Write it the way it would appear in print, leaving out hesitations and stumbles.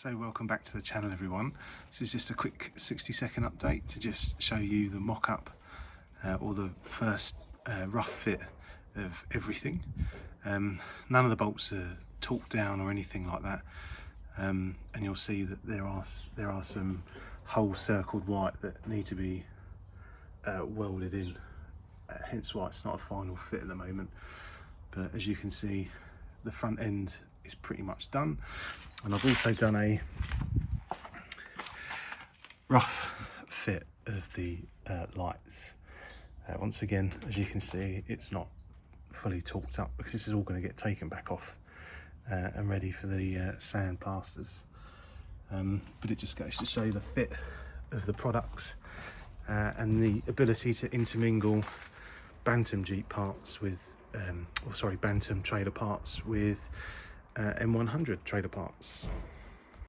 So welcome back to the channel, everyone. This is just a quick 60-second update to just show you the mock-up or the first rough fit of everything. None of the bolts are torqued down or anything like that, and you'll see that there are some holes circled white that need to be welded in, hence why it's not a final fit at the moment. But as you can see, the front end is pretty much done, and I've also done a rough fit of the lights. Once again, as you can see, it's not fully torqued up because this is all going to get taken back off and ready for the sand plasters. But it just goes to show the fit of the products and the ability to intermingle Bantam Jeep parts with Bantam trailer parts with M100 trailer parts.